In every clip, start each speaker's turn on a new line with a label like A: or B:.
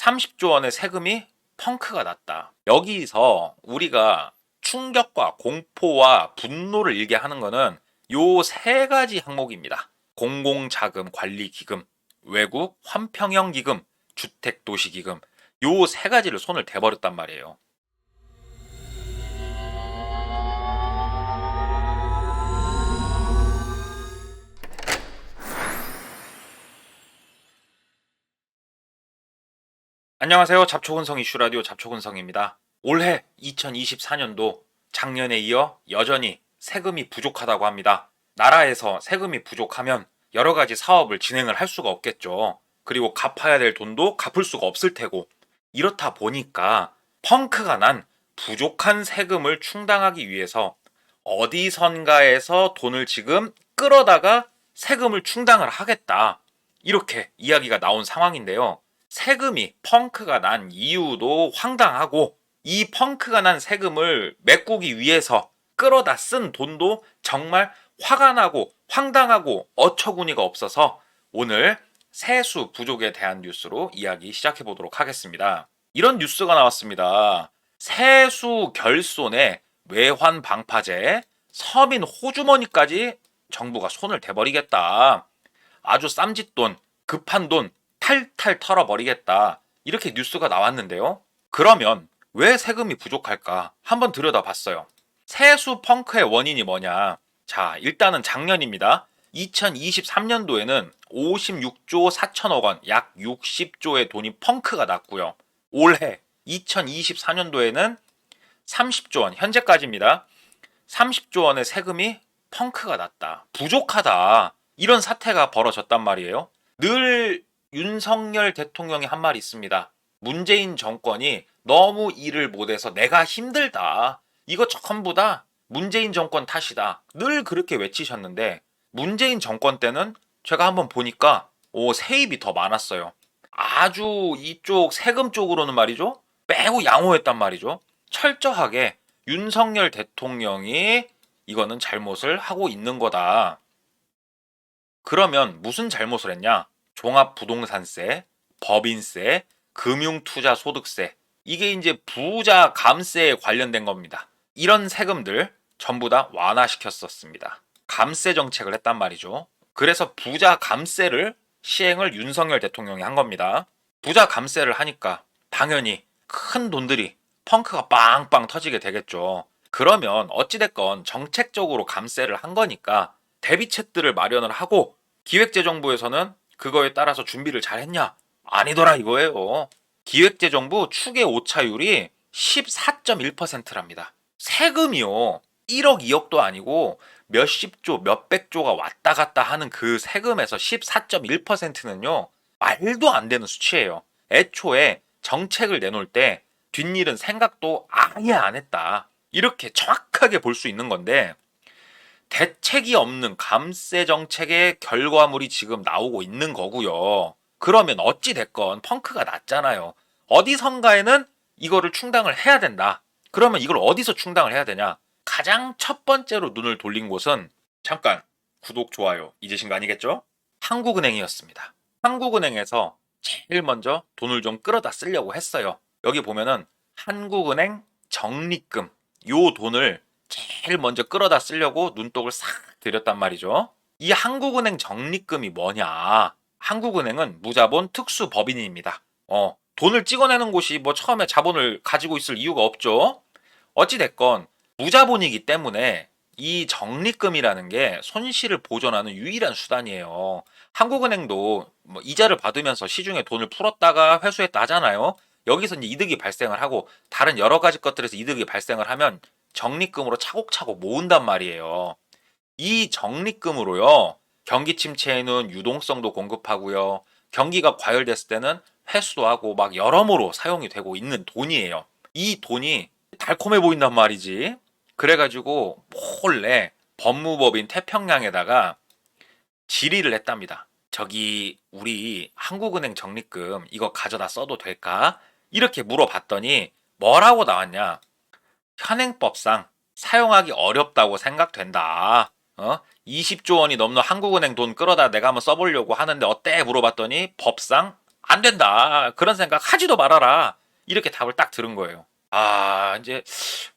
A: 30조 원의 세금이 펑크가 났다. 여기서 우리가 충격과 공포와 분노를 일게 하는 거는 요 세 가지 항목입니다. 공공자금관리기금, 외국 환평형기금, 주택도시기금, 요 세 가지를 손을 대버렸단 말이에요. 안녕하세요. 잡초근성 이슈라디오 잡초근성입니다. 올해 2024년도 작년에 이어 여전히 세금이 부족하다고 합니다. 나라에서 세금이 부족하면 여러 가지 사업을 진행을 할 수가 없겠죠. 그리고 갚아야 될 돈도 갚을 수가 없을 테고, 이렇다 보니까 펑크가 난 부족한 세금을 충당하기 위해서 어디선가에서 돈을 지금 끌어다가 세금을 충당을 하겠다, 이렇게 이야기가 나온 상황인데요. 세금이 펑크가 난 이유도 황당하고, 이 펑크가 난 세금을 메꾸기 위해서 끌어다 쓴 돈도 정말 화가 나고 황당하고 어처구니가 없어서 오늘 세수 부족에 대한 뉴스로 이야기 시작해 보도록 하겠습니다. 이런 뉴스가 나왔습니다. 세수 결손에 외환 방파제, 서민 호주머니까지 정부가 손을 대버리겠다. 아주 쌈짓돈, 급한 돈 탈탈 털어버리겠다, 이렇게 뉴스가 나왔는데요. 그러면 왜 세금이 부족할까 한번 들여다봤어요. 세수 펑크의 원인이 뭐냐. 자, 일단은 작년입니다. 2023년도에는 56조 4천억 원, 약 60조의 돈이 펑크가 났고요. 올해 2024년도에는 30조 원, 현재까지입니다. 30조 원의 세금이 펑크가 났다, 부족하다, 이런 사태가 벌어졌단 말이에요. 늘 윤석열 대통령이 한 말이 있습니다. 문재인 정권이 너무 일을 못해서 내가 힘들다, 이거 전부 다 문재인 정권 탓이다, 늘 그렇게 외치셨는데, 문재인 정권 때는 제가 한번 보니까 세입이 더 많았어요. 아주 이쪽 세금 쪽으로는 말이죠, 매우 양호했단 말이죠. 철저하게 윤석열 대통령이 이거는 잘못을 하고 있는 거다. 그러면 무슨 잘못을 했냐? 종합부동산세, 법인세, 금융투자소득세, 이게 이제 부자 감세에 관련된 겁니다. 이런 세금들 전부 다 완화시켰었습니다. 감세 정책을 했단 말이죠. 그래서 부자 감세를 시행을 윤석열 대통령이 한 겁니다. 부자 감세를 하니까 당연히 큰 돈들이 펑크가 빵빵 터지게 되겠죠. 그러면 어찌됐건 정책적으로 감세를 한 거니까 대비책들을 마련을 하고, 기획재정부에서는 그거에 따라서 준비를 잘 했냐? 아니더라 이거예요. 기획재정부 추계 오차율이 14.1%랍니다. 세금이요, 1억 2억도 아니고 몇십조 몇백조가 왔다 갔다 하는 그 세금에서 14.1%는요 말도 안 되는 수치예요. 애초에 정책을 내놓을 때 뒷일은 생각도 아예 안 했다, 이렇게 정확하게 볼 수 있는 건데, 대책이 없는 감세 정책의 결과물이 지금 나오고 있는 거고요. 그러면 어찌 됐건 펑크가 났잖아요. 어디선가에는 이거를 충당을 해야 된다. 그러면 이걸 어디서 충당을 해야 되냐? 가장 첫 번째로 눈을 돌린 곳은, 잠깐 구독, 좋아요 잊으신 거 아니겠죠? 한국은행이었습니다. 한국은행에서 제일 먼저 돈을 좀 끌어다 쓰려고 했어요. 여기 보면은 한국은행 적립금, 요 돈을 제일 먼저 끌어다 쓰려고 눈독을 싹 들였단 말이죠. 이 한국은행 적립금이 뭐냐? 한국은행은 무자본 특수법인입니다. 돈을 찍어내는 곳이 뭐 처음에 자본을 가지고 있을 이유가 없죠. 어찌됐건 무자본이기 때문에 이 적립금이라는 게 손실을 보전하는 유일한 수단이에요. 한국은행도 뭐 이자를 받으면서 시중에 돈을 풀었다가 회수했다 하잖아요. 여기서 이제 이득이 발생을 하고 다른 여러 가지 것들에서 이득이 발생을 하면 적립금으로 차곡차곡 모은단 말이에요. 이 적립금으로요, 경기 침체에는 유동성도 공급하고요, 경기가 과열됐을 때는 회수도 하고 막 여러모로 사용이 되고 있는 돈이에요. 이 돈이 달콤해 보인단 말이지. 그래가지고 몰래 법무법인 태평양에다가 질의를 했답니다. 저기 우리 한국은행 적립금 이거 가져다 써도 될까? 이렇게 물어봤더니 뭐라고 나왔냐? 현행법상 사용하기 어렵다고 생각된다. 20조 원이 넘는 한국은행 돈 끌어다 내가 한번 써보려고 하는데 어때? 물어봤더니 법상 안 된다. 그런 생각 하지도 말아라. 이렇게 답을 딱 들은 거예요. 아, 이제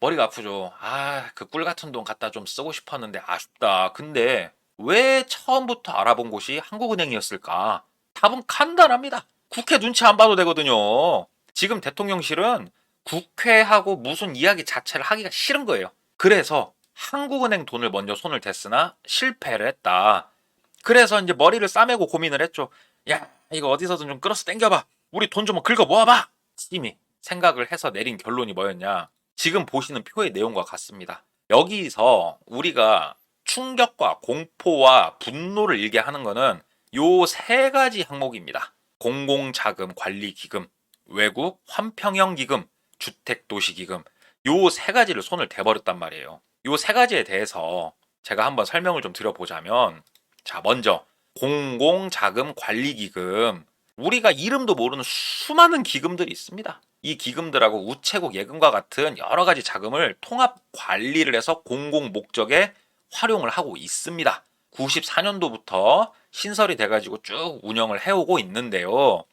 A: 머리가 아프죠. 아, 그 꿀 같은 돈 갖다 좀 쓰고 싶었는데 아쉽다. 근데 왜 처음부터 알아본 곳이 한국은행이었을까? 답은 간단합니다. 국회 눈치 안 봐도 되거든요. 지금 대통령실은 국회하고 무슨 이야기 자체를 하기가 싫은 거예요. 그래서 한국은행 돈을 먼저 손을 댔으나 실패를 했다. 그래서 이제 머리를 싸매고 고민을 했죠. 야, 이거 어디서든 좀 끌어서 땡겨봐. 우리 돈 좀 긁어 모아봐. 이미 생각을 해서 내린 결론이 뭐였냐? 지금 보시는 표의 내용과 같습니다. 여기서 우리가 충격과 공포와 분노를 일게 하는 거는 요 세 가지 항목입니다. 공공자금관리기금, 외국 환평형기금, 주택도시기금, 요 세 가지를 손을 대버렸단 말이에요. 요 세 가지에 대해서 제가 한번 설명을 좀 드려보자면, 자, 먼저 공공자금관리기금, 우리가 이름도 모르는 수많은 기금들이 있습니다. 이 기금들하고 우체국 예금과 같은 여러 가지 자금을 통합 관리를 해서 공공 목적에 활용을 하고 있습니다. 94년도부터 신설이 돼가지고 쭉 운영을 해오고 있는데요.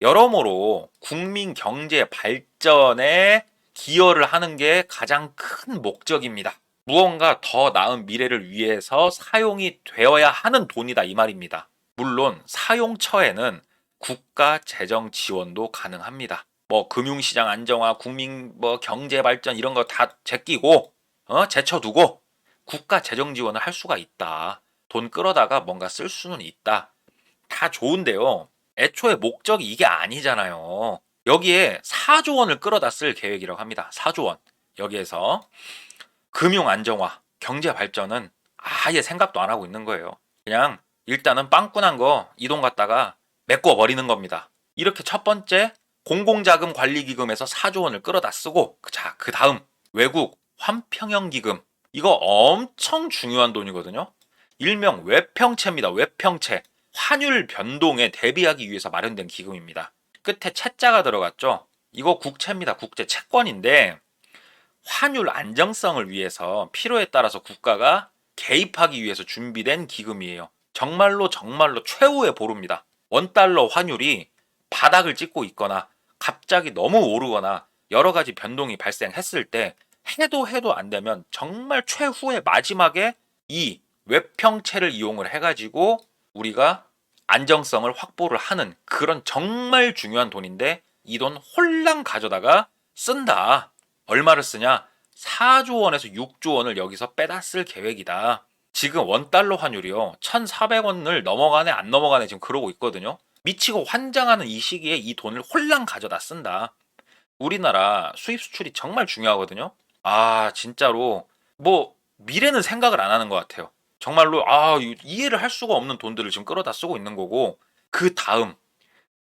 A: 여러모로 국민 경제 발전에 기여를 하는 게 가장 큰 목적입니다. 무언가 더 나은 미래를 위해서 사용이 되어야 하는 돈이다 이 말입니다. 물론 사용처에는 국가 재정 지원도 가능합니다. 뭐 금융시장 안정화, 국민 뭐 경제 발전 이런 거 다 제끼고 제쳐두고 국가 재정 지원을 할 수가 있다. 돈 끌어다가 뭔가 쓸 수는 있다. 다 좋은데요. 애초에 목적이 이게 아니잖아요. 여기에 4조 원을 끌어다 쓸 계획이라고 합니다. 4조 원. 여기에서 금융 안정화, 경제 발전은 아예 생각도 안 하고 있는 거예요. 그냥 일단은 빵꾸난 거 이 돈 갖다가 메꿔 버리는 겁니다. 이렇게 첫 번째 공공자금 관리기금에서 4조 원을 끌어다 쓰고, 자, 그 다음 외국 환평형 기금. 이거 엄청 중요한 돈이거든요. 일명 외평채입니다. 외평채. 환율 변동에 대비하기 위해서 마련된 기금입니다. 끝에 채자가 들어갔죠. 이거 국채입니다. 국제 채권인데 환율 안정성을 위해서 필요에 따라서 국가가 개입하기 위해서 준비된 기금이에요. 정말로 최후의 보루입니다. 원달러 환율이 바닥을 찍고 있거나 갑자기 너무 오르거나 여러 가지 변동이 발생했을 때 해도 안 되면 정말 최후의 마지막에 이 외평채를 이용을 해가지고 우리가 안정성을 확보를 하는 그런 정말 중요한 돈인데 이 돈 홀랑 가져다가 쓴다. 얼마를 쓰냐? 4조 원에서 6조 원을 여기서 빼다 쓸 계획이다. 지금 원달러 환율이요. 1,400원을 넘어가네 안 넘어가네 지금 그러고 있거든요. 미치고 환장하는 이 시기에 이 돈을 홀랑 가져다 쓴다. 우리나라 수입 수출이 정말 중요하거든요. 아, 진짜로 뭐 미래는 생각을 안 하는 것 같아요. 정말로 이해를 할 수가 없는 돈들을 지금 끌어다 쓰고 있는 거고, 그 다음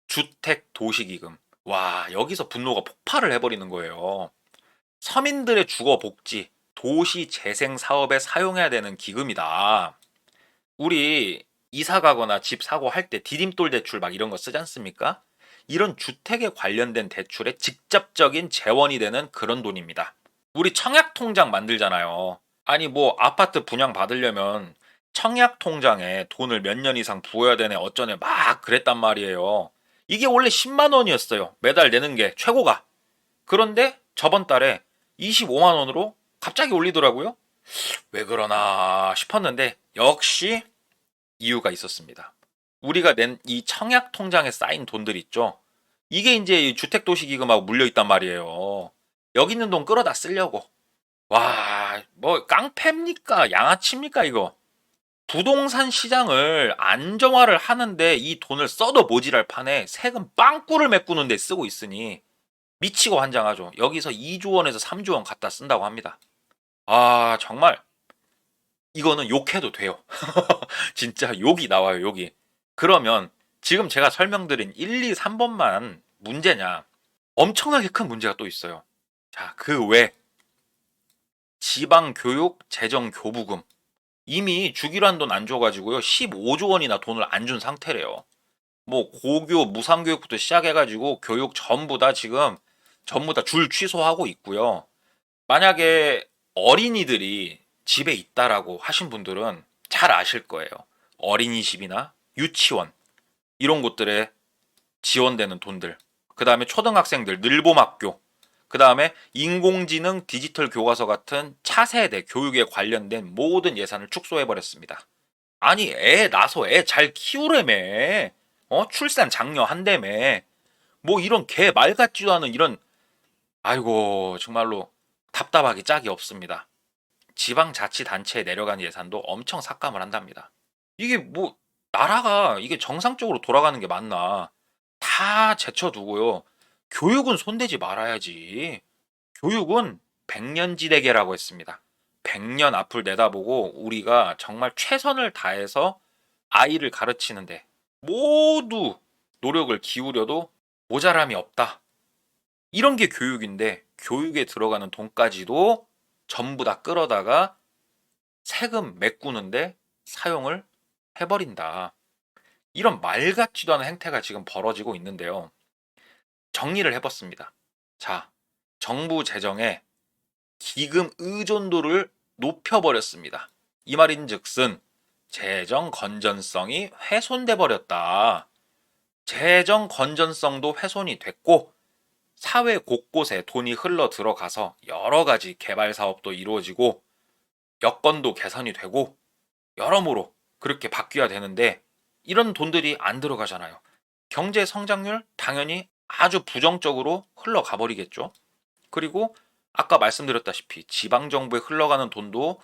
A: 주택 도시기금. 와, 여기서 분노가 폭발을 해버리는 거예요. 서민들의 주거 복지, 도시 재생 사업에 사용해야 되는 기금이다. 우리 이사 가거나 집 사고 할 때 디딤돌 대출 막 이런 거 쓰지 않습니까? 이런 주택에 관련된 대출에 직접적인 재원이 되는 그런 돈입니다. 우리 청약 통장 만들잖아요. 아니 뭐 아파트 분양 받으려면 청약 통장에 돈을 몇 년 이상 부어야 되네 어쩌네 막 그랬단 말이에요. 이게 원래 10만 원이었어요. 매달 내는 게 최고가. 그런데 저번 달에 25만 원으로 갑자기 올리더라고요. 왜 그러나 싶었는데 역시 이유가 있었습니다. 우리가 낸 이 청약 통장에 쌓인 돈들 있죠. 이게 이제 주택도시기금하고 물려있단 말이에요. 여기 있는 돈 끌어다 쓰려고. 와, 뭐 깡패입니까? 양아치입니까 이거? 부동산 시장을 안정화를 하는데 이 돈을 써도 모지랄 판에 세금 빵꾸를 메꾸는 데 쓰고 있으니 미치고 환장하죠. 여기서 2조 원에서 3조 원 갖다 쓴다고 합니다. 아, 정말 이거는 욕해도 돼요. 진짜 욕이 나와요, 욕이. 그러면 지금 제가 설명드린 1, 2, 3번만 문제냐? 엄청나게 큰 문제가 또 있어요. 자, 그 외 지방교육 재정교부금. 이미 주기로 한 돈 안 줘가지고요. 15조 원이나 돈을 안 준 상태래요. 뭐 고교 무상교육부터 시작해가지고 교육 전부 다 줄 취소하고 있고요. 만약에 어린이들이 집에 있다라고 하신 분들은 잘 아실 거예요. 어린이집이나 유치원 이런 곳들에 지원되는 돈들, 그 다음에 초등학생들 늘봄학교, 그 다음에 인공지능 디지털 교과서 같은 차세대 교육에 관련된 모든 예산을 축소해버렸습니다. 아니 애 낳아서 애 잘 키우래며, 출산 장려한다며, 뭐 이런 개 말 같지도 않은 이런, 아이고 정말로 답답하기 짝이 없습니다. 지방자치단체에 내려간 예산도 엄청 삭감을 한답니다. 이게 뭐 나라가 이게 정상적으로 돌아가는 게 맞나? 다 제쳐두고요. 교육은 손대지 말아야지. 교육은 백년지대계라고 했습니다. 100년 앞을 내다보고 우리가 정말 최선을 다해서 아이를 가르치는데 모두 노력을 기울여도 모자람이 없다. 이런 게 교육인데 교육에 들어가는 돈까지도 전부 다 끌어다가 세금 메꾸는데 사용을 해버린다. 이런 말 같지도 않은 행태가 지금 벌어지고 있는데요. 정리를 해봤습니다. 자, 정부 재정에 기금 의존도를 높여버렸습니다. 이 말인즉슨 재정 건전성이 훼손돼 버렸다. 재정 건전성도 훼손이 됐고 사회 곳곳에 돈이 흘러 들어가서 여러 가지 개발 사업도 이루어지고 여건도 개선이 되고 여러모로 그렇게 바뀌어야 되는데 이런 돈들이 안 들어가잖아요. 경제 성장률 당연히 아주 부정적으로 흘러가 버리겠죠. 그리고 아까 말씀드렸다시피 지방정부에 흘러가는 돈도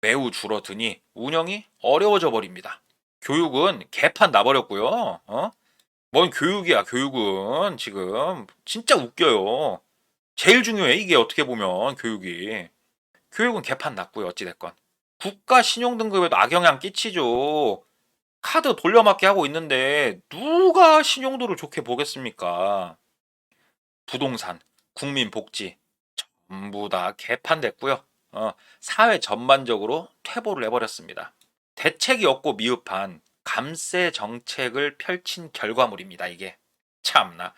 A: 매우 줄어드니 운영이 어려워져 버립니다. 교육은 개판 나버렸고요. 뭔 교육이야, 교육은. 지금 진짜 웃겨요. 제일 중요해, 이게. 어떻게 보면 교육이. 교육은 개판 났고요, 어찌됐건. 국가 신용등급에도 악영향 끼치죠. 카드 돌려막기 하고 있는데 누가 신용도를 좋게 보겠습니까? 부동산, 국민복지 전부 다 개판됐고요. 사회 전반적으로 퇴보를 해버렸습니다. 대책이 없고 미흡한 감세 정책을 펼친 결과물입니다. 이게 참나.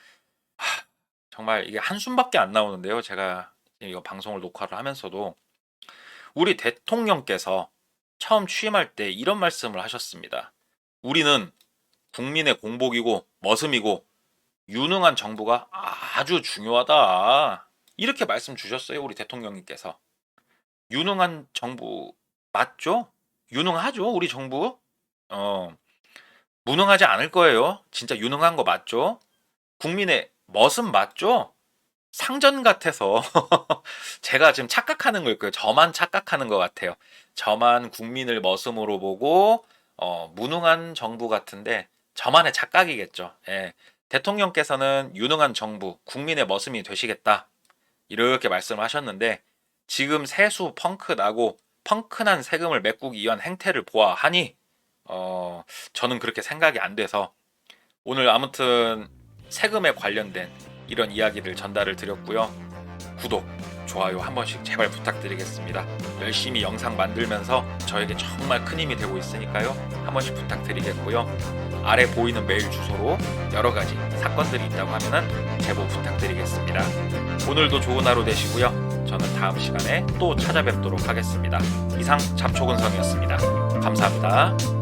A: 정말 이게 한숨밖에 안 나오는데요. 제가 이거 방송을 녹화를 하면서도 우리 대통령께서 처음 취임할 때 이런 말씀을 하셨습니다. 우리는 국민의 공복이고 머슴이고 유능한 정부가 아주 중요하다. 이렇게 말씀 주셨어요. 우리 대통령님께서. 유능한 정부 맞죠? 유능하죠. 우리 정부. 무능하지 않을 거예요. 진짜 유능한 거 맞죠? 국민의 머슴 맞죠? 상전 같아서 제가 지금 착각하는 걸 거예요. 저만 착각하는 것 같아요. 저만 국민을 머슴으로 보고 무능한 정부 같은데 저만의 착각이겠죠. 예. 대통령께서는 유능한 정부, 국민의 머슴이 되시겠다. 이렇게 말씀을 하셨는데 지금 세수 펑크 나고 펑크난 세금을 메꾸기 위한 행태를 보아하니 저는 그렇게 생각이 안 돼서 오늘 아무튼 세금에 관련된 이런 이야기를 전달을 드렸고요. 구독, 좋아요 한 번씩 제발 부탁드리겠습니다. 열심히 영상 만들면서 저에게 정말 큰 힘이 되고 있으니까요. 한 번씩 부탁드리겠고요. 아래 보이는 메일 주소로 여러 가지 사건들이 있다고 하면은 제보 부탁드리겠습니다. 오늘도 좋은 하루 되시고요. 저는 다음 시간에 또 찾아뵙도록 하겠습니다. 이상 잡초근성이었습니다. 감사합니다.